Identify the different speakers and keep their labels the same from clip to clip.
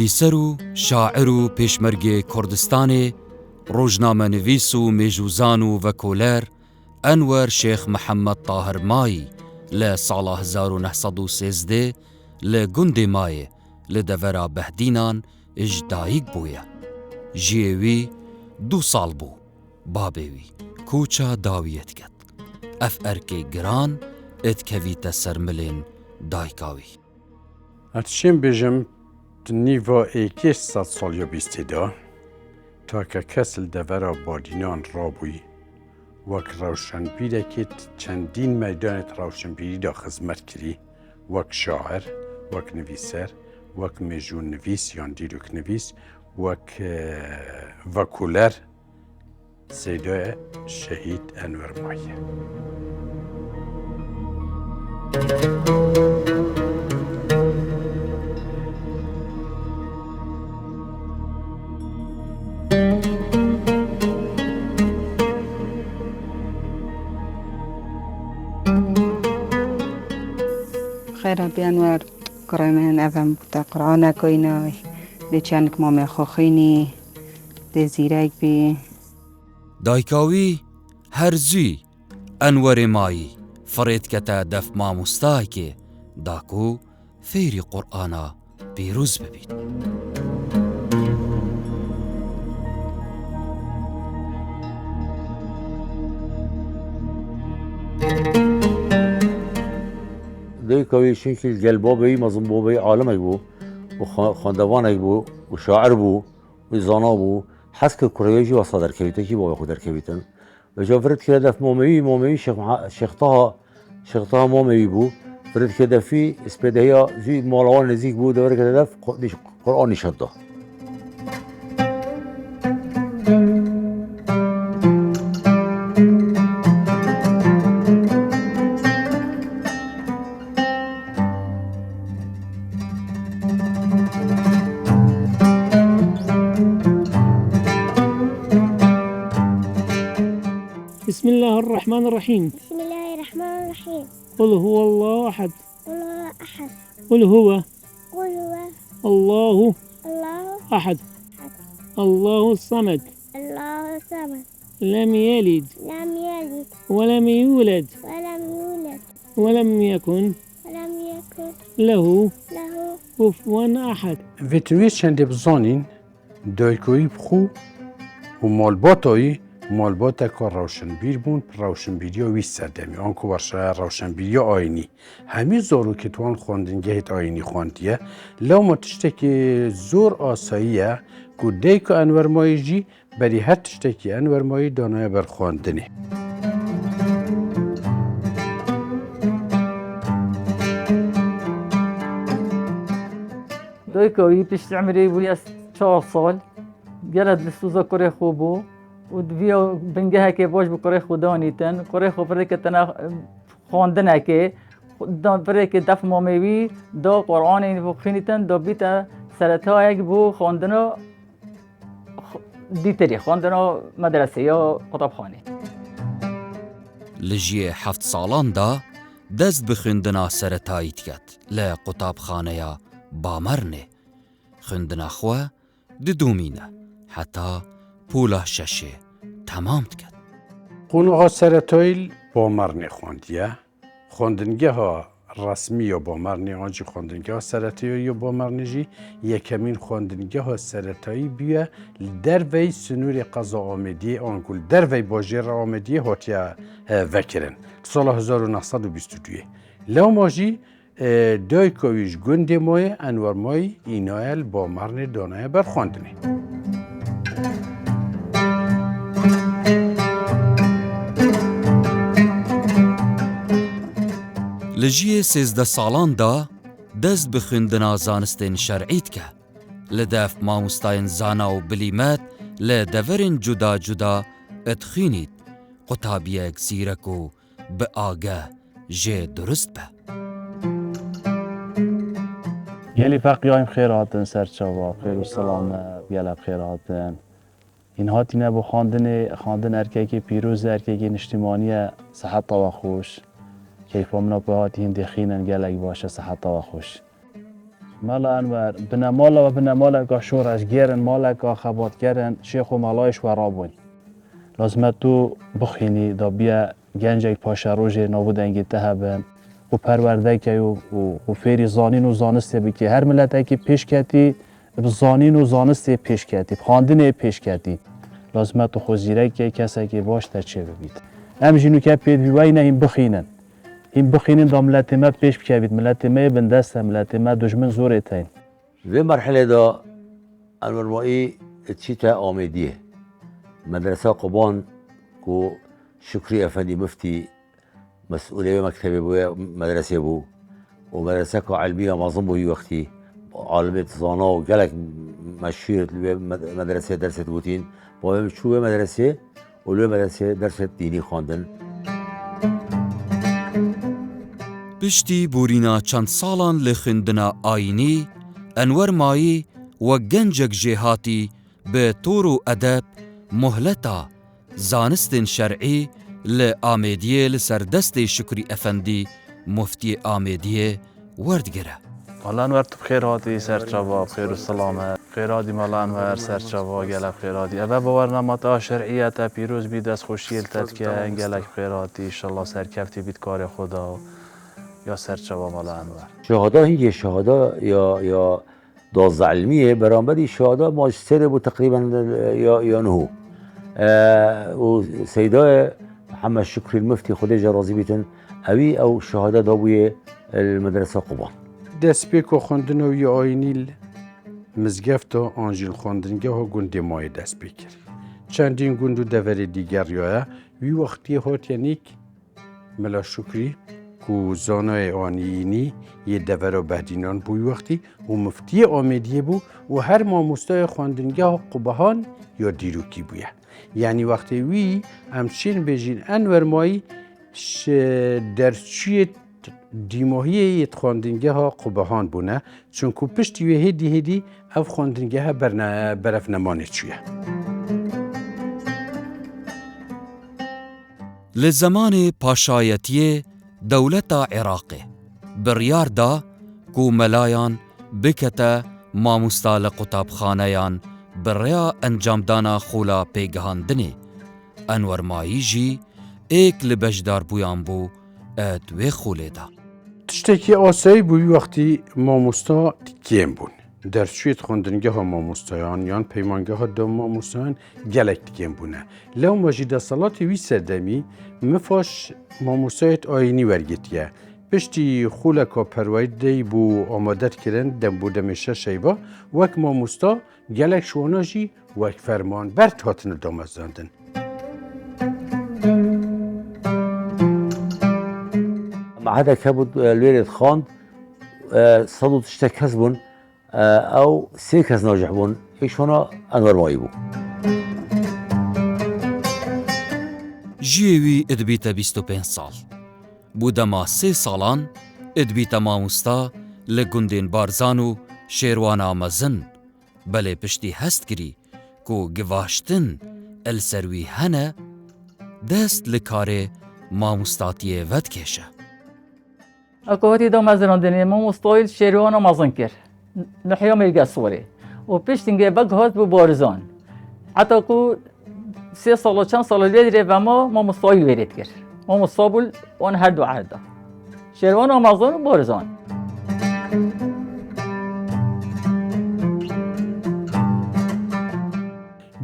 Speaker 1: نویسر و شاعر و پیشمرگ کردستان، روزنامه نویس و میجوزان و وکولر انور شیخ محمد طاهر مایی لسال 1913 لگند مای لدورا بهدینان اجدایک بویا. جیوی 2 سال بو. بابوی کوچا داویت کد. اف ارکی گران اتکویت سرملین دایکاوی.
Speaker 2: اتشیم بجم نیوا ایکیش 100 سالیا بیستی دا تا که کسل دورا بادینان رابوی وک روشنبیره که چندین میدانت روشنبیری دا خدمت کری وک شاعر، وک نویسر، وک میجون نویس یا دیروک نویس وک وکولر سیدای شهید انور مایی.
Speaker 3: خير بأنوار كريمان أفهم تقرأنا كوينا لچانك مامي خوخيني دي زيراك بي
Speaker 1: دایکاوی هرزی انور مایی فرید کتا دف ماموستای که داکو فیری قرآنا پیروز ببید.
Speaker 4: دایکاوی شنکل جلبابی مزن بابی عالمک بو و خاندوانک بو و شاعر بو و زانا بو حس که کریجی و صدر کویته کی با خود در کویتن و جا فرد که دف مامی شیخ طه مامی بو فرد که دفی اسپدهیا زی مالوان نزیک بو دور که دف قرآنی شده.
Speaker 5: بسم الله الرحمن الرحيم.
Speaker 6: بسم الله الرحمن الرحيم.
Speaker 5: قل هو الله أحد.
Speaker 6: قل هو أحد.
Speaker 5: قل هو
Speaker 6: الله
Speaker 5: أحد. الله الصمد.
Speaker 6: الله الصمد.
Speaker 5: لم يلد ولم يولد ولم يكن له كفوا أحد.
Speaker 2: ویتنویز چنده بزانین دایکوی بخو و مالباتا که روشنبیر بون روشنبیری وی سردمی آنکو ورشه روشنبیری آینی همی زورو که توان خواندنگهت آینی خواندیه لما تشتکی زور آساییه که دیکو انور مایی جی بری هر تشتکی انور مایی دانای بر خواندنه.
Speaker 7: دایکاوی پشت عمری بوی از 4 سال گلد لسوزا کره خوبو و دویا بنگه که باش بکره خودانیتن کره خو فرده که تنا خواندنه که فرده که دف مامیوی دا قرآن این خینیتن دا بیتا سرطا یک بو خواندنو دیتری خواندنو مدرسه یا کتابخانه.
Speaker 1: لجی 7 سالان دا دست بخوندنا سرطاییت کد لقطابخانه یا بامرنه خوندنا خواه دومینه حتی پولا ششه تمام کد.
Speaker 2: خونوها سرطایل بامرنه خواندیه خواندنگه ها رسمی یا بامرنه آنجی خواندنگه ها سرطایی یا بامرنه جی یکمین خواندنگه ها سرطایی بیه در وی سنور قضا آمدی آنگول در وی باجر آمدی هاتیه وکرن سال 1922 لو ماجی دایکاویش گنده مای انور مای اینایل بامرنه دانای برخواندنه.
Speaker 1: لجی 13 سالان دا دست بخوندنا زانستین شرعیت که لدف ماموستاین زانا و بلیمت لدورین جدا جدا اتخینید قطابیک زیرک و به آگه جه درست به.
Speaker 8: یلی فقیایم خیراتن سرچاوا خیر و سلام بیالا خیراتن این هاتی نبو خواندن ارکیکی پیروز ارکیکی نشتیمانی صحت و خوش کیف منا به هاتی هندی خینن گلک باشه صحت و خوش مالا انور بنا مالا و بنا مالا که شورش گرن مالا که خبات گرن شیخ و مالایش ورابون لازم تو بخینی دا بیا گنجک پاشا روژ نابودنگی تهبن و پرورده که و فیری زانین و زانسته بکی هر ملت که پیش کتی زانین و زانسته پیش کتی خواندن پیش کتی لازم تو خوزیره که کسی که باش تا چه ببید همجینو که پید بیوی نه این بخینن این بخینن دا ملت ما پیش بکوید ملت ما بندسته ملت ما دشمن زور ایتین
Speaker 4: في مرحلة دا المرمائي تشيتا آمدية مدرسة قبان كو شكري أفندي مفتي مسؤولية مكتبي بو مدرسة بو ومدرسة كو علمية معظم بو وقتي عالمية زانا وقالك مشهور مدرسة درست بوتين بو شو مدرسة ولو مدرسة درست ديني خواندن
Speaker 1: پشتی بورینا چند سالان لخندنا آینی انور مایی و گنجک جهاتی به طور و ادب مهلتا زانستن شرعی لآمیدیه لسردست شکری افندی مفتی آمیدیه وردگره
Speaker 8: مالا انور تو بخیر هاتی سرچاوا بخیر و سلامه بخیر هاتی مالا انور سرچاوا گلک بخیر هاتی اوه باورنامات شرعیت پیروز بید از خوشیل تد که گلک بخیر هاتی انشالله سرکفتی بید کار خدا یا سرچاوا مالا انور
Speaker 4: شهاده هي شهاده يا دوز علميه برامبري شهاده ماجستير ابو تقريبا يا نهو وسيداء محمد شكري المفتي خديجه راضي بيتن او شهاده دابويه المدرسه قبان
Speaker 2: دەستپێک و خوێندنەوەی ئاینی مزگەفتە ئانژیل خوێندنگەوە گوندی مای دەست پێ کرد. چەندین گوند و دەڤەرێ دیگەڕیایە وی وەختی هاتیەنیک مەلا شوکری و زانای آنیینی یه دەڤەرە و بەهدینان بووی وەختی و مفتی ئامێدیە بوو و هەر مامۆستای خوێندنگەوە قوبەهان یا دیروکی بووە. یعنی وەختی وی ئەمچین بێژین ئەنوەر مایی دەرچوویە دیماهی خواندنگه ها قبهان بونه چون که پشتی و هدی اف خواندنگه ها برف نمانه چویه
Speaker 1: لزمان پاشایتی دولت عراق بریار دا کو ملایان بکتا ماموستا قطابخانه‌یان بریا انجام دانا خولا پیگهاندنی انور مایی جی ایک لبشدار بویان بو ادوی خوله دا
Speaker 2: تشتێکی ئاسایی بووی وەختی مامۆستا کێم بوون دەرچوێت خوێندنگە ها مامۆستایان یان پەیمانگە ها دە مامۆستایان گەلێک کێم بوونە لەو مەژی دەسەڵاتی وی سەردەمی مفاش مامۆستایەت ئاینی وەرگێتیە پشتی خولەکە پەروەردەی بوو ئامادەتکردن دەم بوو دەمێشە شەیبا وەک مامۆستا گەلێک شواناژی وەک فەرمان بەرد هاتنە دامەزاندن
Speaker 4: هذا كبد الوالد خاند صدو تشتكز بون او سيكز ناجح بون ايش هنا انور مایی بو
Speaker 1: جیوی ادبیتا 25 سال بودما 3 سالان ادبیتا ماموستا لگندین بارزانو شیروانا مزن بله پشتی هست کری کو گواشتن السروی هنه دست لکاره ماموستاتیه ود کشه
Speaker 7: اكو هاتي دو مزراندني مو مستويل شيروانا مازنكر نحيوم يلقى صوري وبيشتنجي بق هات ببارزان حتى اكو 3 سال چند سال ليدري وما مو مستويل ويريت كر مو مستقبل اون هر دو عهده شيروانا مازن وبارزان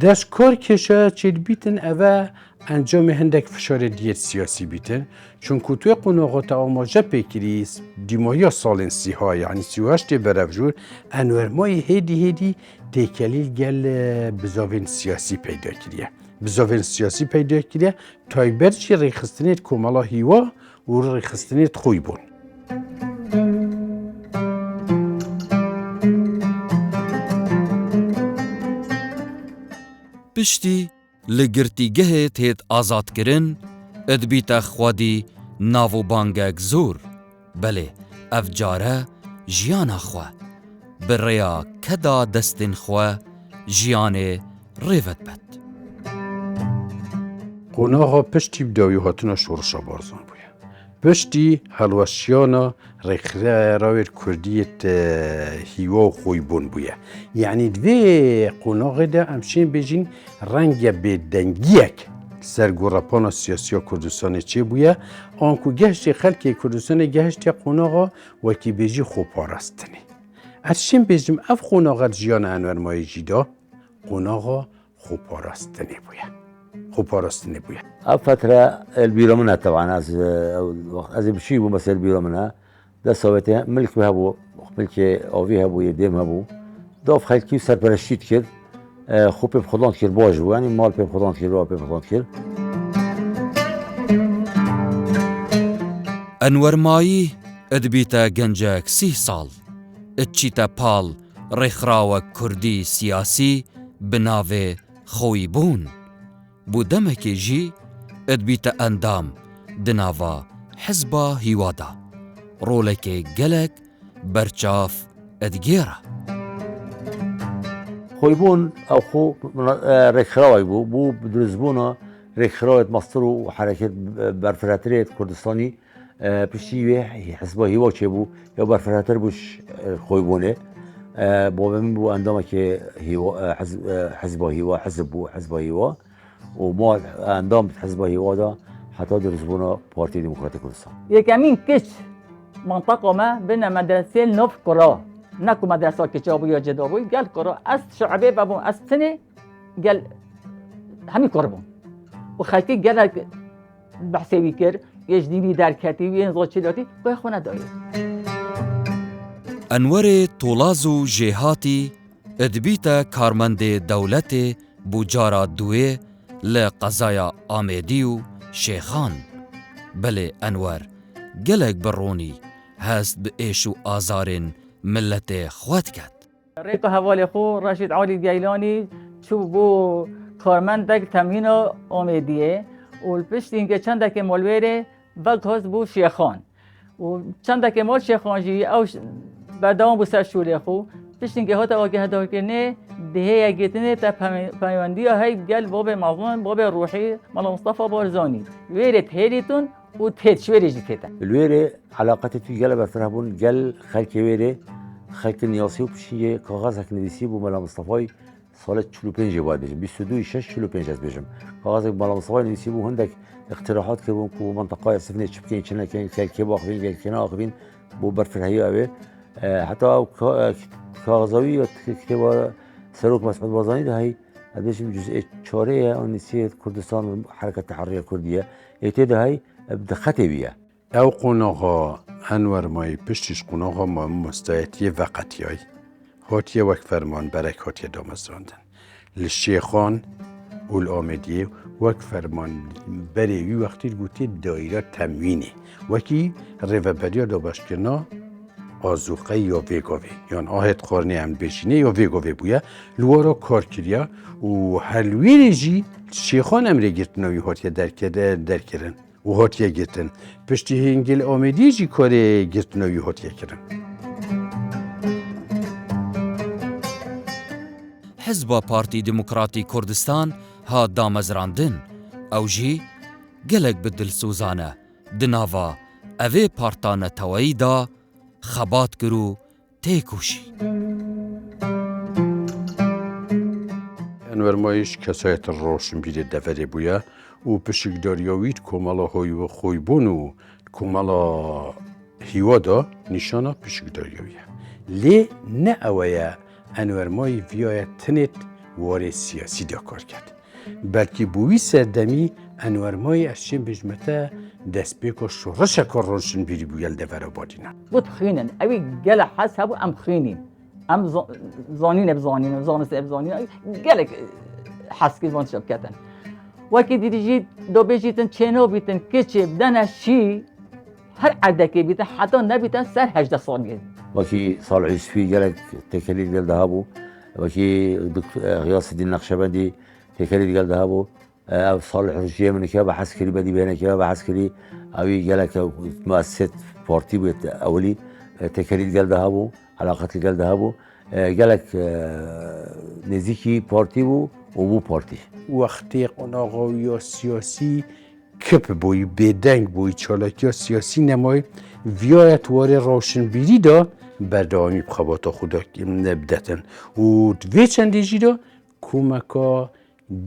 Speaker 2: دەست کار کێشە چێت بیتن ئەوە ئەنجامی هەندێک فشارە دیەت سیاسی بیتن چونکو توێ قۆناغاتە ئاماژە پێکری دیماهیە ساڵên سیها یعنی 38 تێ بەرەڤژوور ئەنوەرمای هێدی تێکەلیل گەل بزاڤên سیاسی پەیدا کریە بزاڤên سیاسی پەیدا کریە تایبەت جی ڕێخستنێت کۆمەڵا هیوا و ڕێخستنێت خۆی بوون
Speaker 1: پشتی لگرتیگه تید آزاد کرن ادبیتا خوادی ناو بانگک زور بله افجاره جیانا خواه بریا کدا دستین خواه جیان ریوت بد
Speaker 2: قۆناغا پشتی بداوی هاتنە شۆڕشە بارزان بووە پشتی هلوشیانا راویر کردیت هیوا و خویبون بویه. یعنی دوی قناغ ده همچین بجین رنگ بدنگیک سرگورپانا سیاسی کردستان چه بویه آنکو گهشت خلک کردستان گهشت قناغا و کی بجی خوب پارستنی. ارشین بجیم اف قناغت جیان انور مای جیدا قناغا خوب پارستنی بویه. خوب پارستنی بویه.
Speaker 4: فترة البيرو منها طبعا از بشي بو بس البيرو منها ده سويتها ملك بها بو ملك اوفيها بو يديم هبو دوف خلكي سرپرشتید کرد خوب بخدان کرد باش بو يعني مال بخدان کرد و بخدان کرد
Speaker 1: انور مایی ادبیتا گنجک 30 سال اتچیتا پال رخراوە کوردی سیاسی بناوێ خۆی بوون بۆ دەمێکی ژی ئەدبیتە ئەندام دناوە حزبە هیوادا ڕۆڵێکی گەلێک بەرچاف ئەدگێرە
Speaker 4: خوی بون او خو رخراوی بو بدرزبونا رخراوت مصر و حرکت برفراتریت کردستانی پشتی حزب هیوا چه بو یا برفراتر بوش خوی بونه با من بو اندامه که حزب هیوا حزب هیوا و ما اندام حزب هیوا دا حتی درزبونا پارتی دموکراتیک کردستان
Speaker 7: یکمین کش منطقه ما بین مدرسه نوف کرا نکو مدرسه کچابو یا جدابوی گل کرا از شعبه بابون از سنه گل همین کار بون و خلقی گل بحثی کرد یه جدیدی در کتی و یه نزاچیلاتی باید خونه داید
Speaker 1: انور طولازو جهاتی ادبیتا کارمند دولت بوجارا دوی لقضايا آمدی و شیخان بله انور گلک برونی هست به ایش و آزارن ملت خواد کرد
Speaker 7: ریکو حوالی خو راشد عالی گیلانی چو بو کارمندک تمرین آمدیه و پشت اینکه چند که مالویره وقت هست بو شیخان و چند که مال شیخان جی او بردام بو سر شوله خو پشت اینکه هات آگه دار کنه دهه یکیتنه تا پیوندی های گل باب مظلوم باب روحی مال مصطفى بارزانی ویره تهریتون و تهرش ویره جیتن
Speaker 4: الویره علاقتی توی گل برفرهبون گل خلک ویره خلک نیاسی و پشیه کاغذ هکنویسی بو مال مصطفى سال 45 باید بجم 22/6/45 از بجم کاغذ مال مصطفى نویسی بو هندک اقتراحات که بو منطقه سفنه چپکین چنه که باخبین که کنه آخبین بو برفرهی اوه حتی کاغذاوی یا کتاب سروک مسعود بازانی ده هی ادبیشم جزء 4 آنیسیت کردستان حرکت تحریر کردیه ایته هی بدخته بیه
Speaker 2: او قناغا انور مای پشتش قناغا ما مستعدی وقتیای هاتیه وقت فرمان برک هاتیه دامزراندن لشیخان اول آمدیه وقت فرمان بری وقتی گوتی دایره تموینه وکی روبریا دا باشکنا آزوقه یا ویگاوی یعنی آهد خورنه هم بشینه یا ویگاوی بویه لوارا کار کریا و حلوی جی شیخان امره گرتناوی هاتیه در کرن و هاتیه گرتن پشتی هنگل آمدی جی کار گرتناوی هاتیه کرن
Speaker 1: حزب پارتی دموکراتی کردستان ها دامزراندن او جی گلک بدل سوزانه دناوا اوه پارتانه توایی دا خبات کرو تیکوشی
Speaker 2: انور مایش کسایت روشن بیده دفره بویا و پشکداریاوید کمالا های و خویبون و کمالا هیوادا نشانا پشکداریاویه لی نه اویا انور مای ویای تنت واره سیاسی دا کار کرد بلکه بوی سردمی انور مای از چین بجمته دست بیکو شورش کار روشن بیری بویل دفره بادینا
Speaker 7: بود خینن اوی گل حس هبو ام خینین ام زانین بزانین زانست بزانین گل حس که زان شب کتن وکی دیدی دو بیجیتن چنو بیتن کچه بدن شی هر عدکی بیتن حتی نبیتن سر 18 سال گید
Speaker 4: وکی سال عیسفی گلک تکلیل گل دهابو وکی غیاس الدین نقشبندی تکلیل گل دهابو او صالح رجیه من که بحث کری بدی بینه که بحث کری اوی گلک مؤسسه پارتی بود اولی تکلیل گل دهابو علاقت گل دهابو گلک نزیکی پارتی بو و بو پارتی
Speaker 2: وقتی قناغاوی سیاسی کپ بوی بدنگ بوی چالاکی سیاسی نمای ویایت واره روشنبیری دا بردامی بخواباتا خدا نبدتن و دوی چندی جی دا کمکا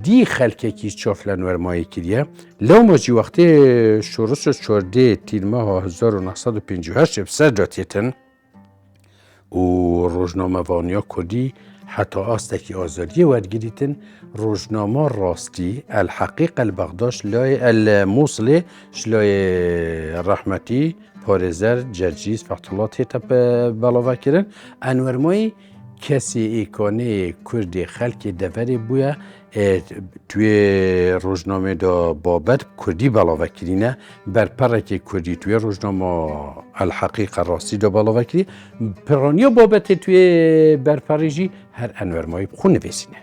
Speaker 2: دی خلکه کی چافلن ورمایی کریه لاما جی وقتی شورس 14 تیر ماه 1958 بسر داتیتن و روزنامه وانیا کردی حتی آستکی آزادی ورگیریتن روزنامه راستی الحقیق البغداش لای الموصله شلای رحمتی پارزر جرجیز فقطلات هیتا بلاوه کرن انورمای کسی ایکانه کرد خلک دوری بویا توی روزنامه دا بابت کردی بلاوه کرینه بر پرک کردی توی روزنامه الحقیق راستی دا بلاوه کری پرانیا بابت توی برپرجی هر انورمایی خون نویسینه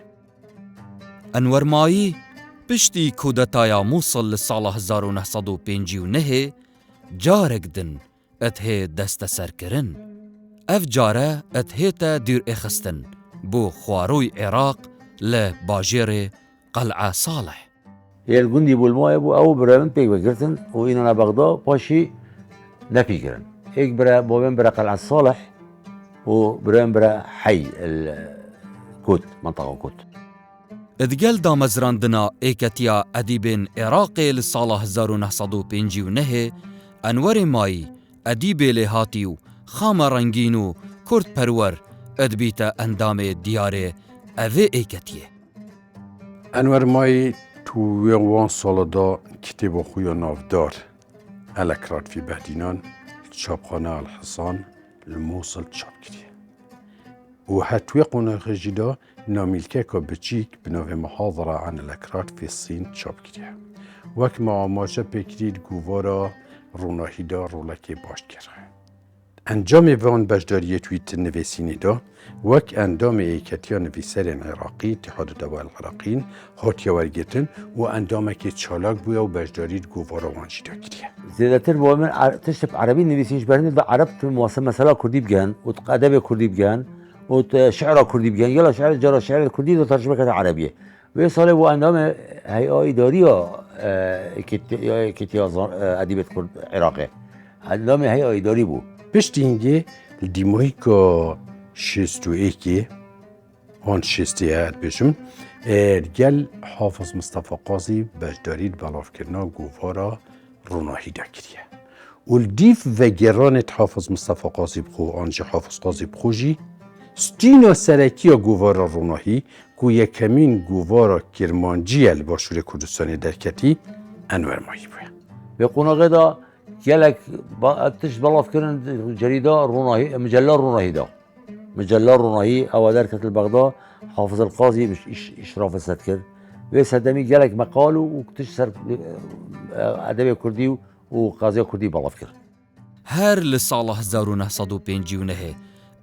Speaker 1: انورمایی پشتی کودتایا موصل لسال 1959 جارک دن اتهی دست سر کرن اف جاره اتهی تا دیر اخستن بو خواروی عراق لباجير قلعة صالح.
Speaker 4: هي الجندي بالماء بو او برامن بيك بكرتن وإننا بغداد باشي نبيكرن. هيك برا بوبين برا قلعة صالح وبرامن برا حي الكوت منطقة كوت.
Speaker 1: ادگل دا مزراندنا ایکتیا ادیبین عراقی لسال 1959 انور مایی ادیب لهاتیو خام رنگینو کرد پرور ادبیت اندام دیار اوه ایکتیه.
Speaker 2: انور مایی تو وان سال دا کتاب خوی نافدار الکرات فی بهدینان چاپخانه الحصان الموصل چاپ کردیه و حتوی قناق جدا نامیلکه که بچیک بنوه محاضره عن الأكراد في الصين چاپ کردیه وک ما آماجه بکرید گوارا روناهی دا رولکی باش کرده انجام وان بجداریه تویت نویسینی دا وک اندام ایکتیا نویسرین عراقی اتحاد دول العراقین هاتیا ورگتن و اندامه که چالاک بویا و بجدارید گوارا وانجی دا کردیه
Speaker 4: زیادتر با من تشتب عربی نویسینش برنید و عرب مواسم مثلا کردی بگن و ادب کردی بگن و شعر کردی بگن یلا شعر جرا شعر کردی دو ترجمه کرده عربیه و سال و اندام هیئه اداری ایکتیا ادبیات کرد عراقه اندام هیئه اداری بود
Speaker 2: پشت اینگه دیمایی که شستو ایکی آن شستی هد بشم گل حافظ مصطفى قاضی بجدارید بلاف کرنا گوارا روناهی دا کریه و دیف و گرانت حافظ مصطفى قاضی بخو آنجا حافظ قاضی بخوشی ستینا سرکی گوارا روناهی که یکمین گوارا کرمانجی الباشور کردستان درکتی انور مایی بوید
Speaker 4: به قناقه دا گلک تش بلاف کردن جریده روناهی مجله روناهی دا مجله روناهی او درکت البغداد حافظ القاضي اشراف السد کرد و صدمی گلک مقال و تش سر ادب کردی و قاضی کردی بلاف کرد
Speaker 1: هر لسال 1959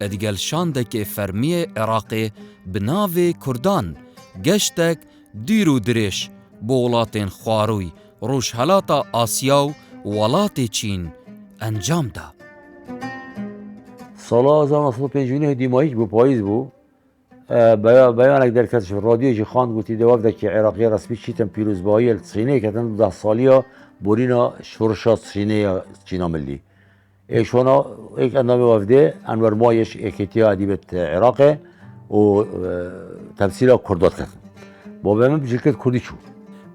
Speaker 1: ادگل شاندک فرمی عراقی بناو کردان گشتک دیرو درش بولاتین خواروی روشهلاتا آسیا و ولات چین انجام دا.
Speaker 4: سال 1959 دیمایش بو پاییز بو بیانک در کتش رادیو جی خواند گوتی دوافده که عراقی رسمی چیتن پیروزبایی الصینه کتن 10 سالیا بورینا شورشا صینه چینا ملی ایشونا ایک اندام وفده انور مایش ایکتیا ادیبت عراقه و تمثیل کردات کتن با به من بجرکت کردی چو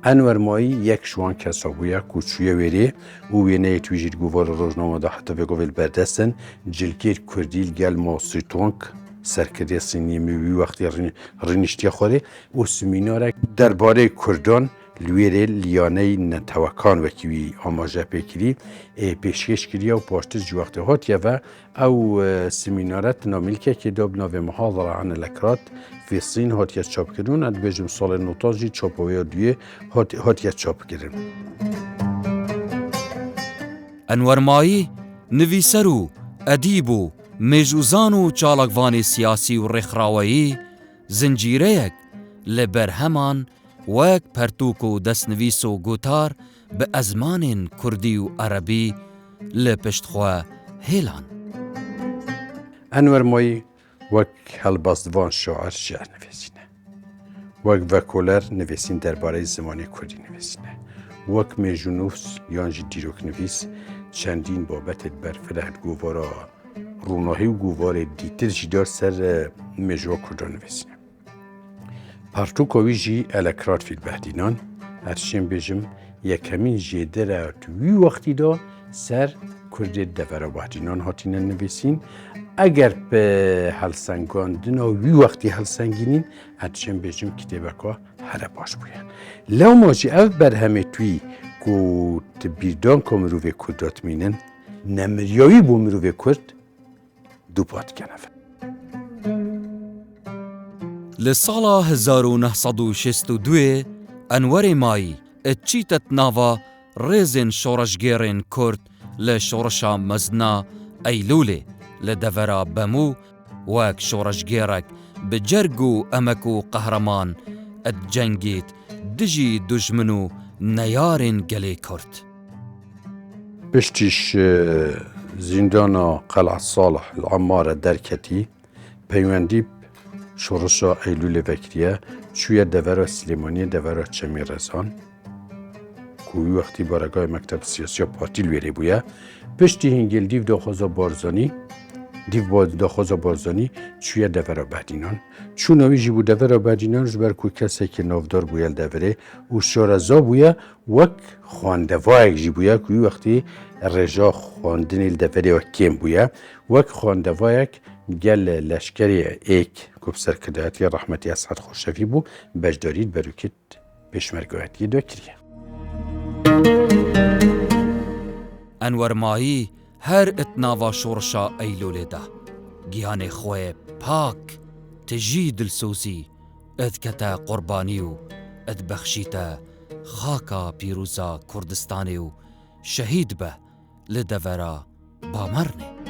Speaker 2: انور مایی یک شوان کسابویا کوچویه وری او وینه تویجید گوار روزنامه دا حتی بگویل بردستن جلکیر کردیل گل ماسی تونک سرکردی سینی میوی وقتی رنشتی خوره و سمیناره درباره کردان لویره لیانه نتوکان وکیوی آماجه پیکری پیشکش کریا و پاشتش جوقت هاتیه و او سمینارت نامیلکه که داب ناو محاضره عن الأكراد في الصين هاتیه چاپ کردون اد بجم سال نوتاجی چاپویا دویه هاتیه چاپ کردن
Speaker 1: انور مایی نویسرو ادیبو مجوزانو چالکوان سیاسی و رخراوی زنجیره لبرهمان وک پرتوکو دستنویسو گوتار به ازمان کردی و عربی لپشتخوا هیلان
Speaker 2: انور مایی وک هلبازدوان شاعر شعر نویسینه وک وکولر نویسین درباره زمانی کردی نویسینه وەک مێژونووس یانجی دیرۆکنویس چەندین بابەتێت بەرفرەهت گوڤارە ڕووناهی و گوڤارێ دیتر جی دار سەر مێژوە کوردان نویسینە. پارتوکۆوی ژی ئەلەکرات فیل بەهدینان هەرچێن بێژم یەکەمین ژێدەرە توی وەختیدا سەر کوردێت دەڤەرە بەهدینان هاتینە نویسین ئەگەر بە هەلسەنگاندنا وی وەختی هەلسەنگینین هەرچێن بێژم کتێبەکە هەرە باش بووە. لەو ماژی ئەو بەرهەمێ توی گوت بیردان کۆ مرۆڤێ کورد داتمینن نەمریاوی بۆ مرۆڤێ کورد دووپاتکەنەفە.
Speaker 1: Li sala 1962 Enwerê Mayî çîtet nava rêzên şoreşgêrên Kurd li şoreşa mezna Eylûlê li devera Bemû wek şoreşgêrek bi cerg û emek û qehreman et cengît dijî dujmin û neyarên gelê Kurd.
Speaker 2: پشتیش زیندانا قلعه صالح العمارة درکتی پیوندی شورشا ایلول وکریه چوی دورا سلیمانی دورا چمی رزان کوی وقتی بارگاه مکتب سیاسی پارتی الویری بویا پشتی هنگل دیو داخوزا بارزانی داخوزا بارزانی چوی دورا بهدینان چوناوی جی بو دورا بهدینان جبر کوی کسی که نافدار بویل دوره و شارزا بویا وک خواندوایک جی بویا کوی وقتی رجا خواندن الدوره و کم بویا وک خواندوایک گل لشکری ایک کوب سرکردهاتی رحمتی اسعد خوشوی بو بجدارید بروکت پشمرگاهاتی دو کریه.
Speaker 1: Enwer Mayî her etnava şorşa Eylûlê de giyanê xwe pak tijî dilsozî edkete qurbanî û edbexşîte xaka pîrûza Kurdistanê û şehîd be li devera Bamarnê.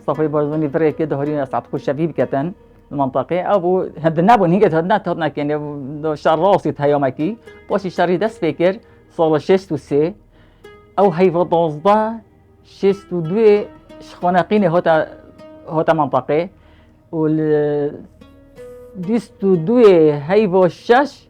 Speaker 7: مصطفى بارزاني فريق كده هورينا ساعات خوش شبيب كتن المنطقة أبو هدنا بون هيك هدنا تهدنا كان شهر راسي تهيومكي باشي شهري دس فكر صار 63 أو هي فضازدا 62 شخناقين هوتا منطقة وال 22 هي وشش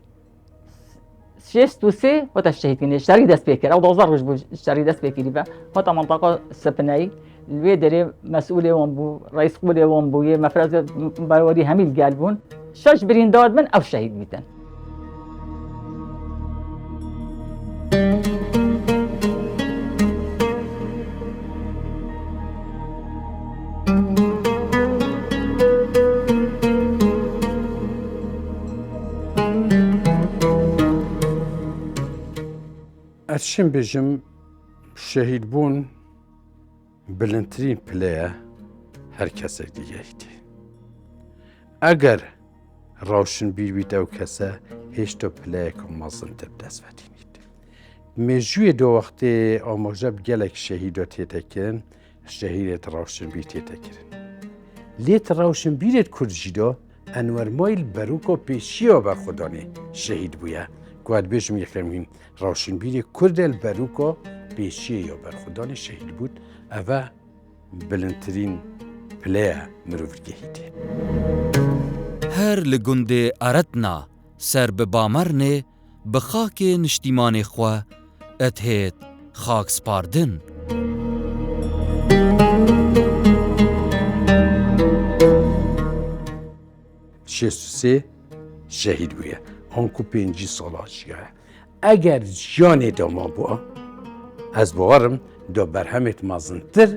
Speaker 7: 63 هوتا الشهيد كان شهري دس فكر أو دوزار رجبو شهري دس فكر هوتا منطقة سبناي الوی داره مسئول وان بو رئیس قول وان بو یه مفرز باوری همیل قلبون شش برین داد من او شهید میتن.
Speaker 2: ارشم بجم شهید بون بلندترین پلیه هر کسی دیگه ایده. اگر روشن بیت او کسی هیچ تو پلیه که مازن تر دست ودینید. مجوی دو وقتی آموزه بگلک شهیدات تکرن شهیدت روشن بیت تکرن. لیت روشن بیت کردجیدا انور مایل بروکو پیشیا بر خدانه شهید بویا. گوید بیشم یکمین روشن بیت کردل بروکو پیشیا بر خدانه شهید بود. اوه بلندترین پلیه مروفگهیده.
Speaker 1: هر li gundê eretna ser bi Bamarnê bi xakê niştîmanê xwe et hêt xak spardin.
Speaker 2: شێست شەهید بووە هەنکو 5 ساڵاژیە ئەگەر ژیانێ داما بووە ئەس باوەڕم دۆ بەرهەمێت مازنتر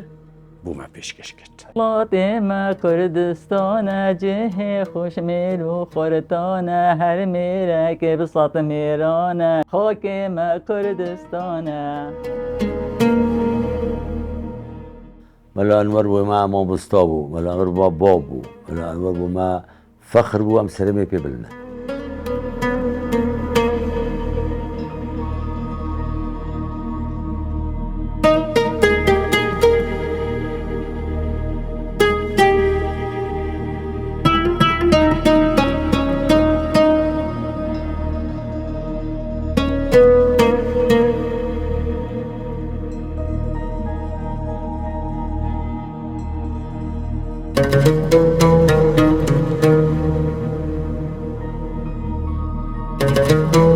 Speaker 2: بوومە پێشکەش کرد.
Speaker 7: وڵاتێمە کوردستانە جێهێ خوشمێر و خۆرتانە هەر مێرەکێ بساتە مێرانە خاکێمە کوردستانە.
Speaker 4: مەلا ئەنوەر بۆ ما مامۆستا بوو، مەلا ئەنوەر بۆ باب بوو، مەلا ئەنوەر بۆ ما فەخر بوو ئەم سەرەمێ پێ بلنە.
Speaker 1: بن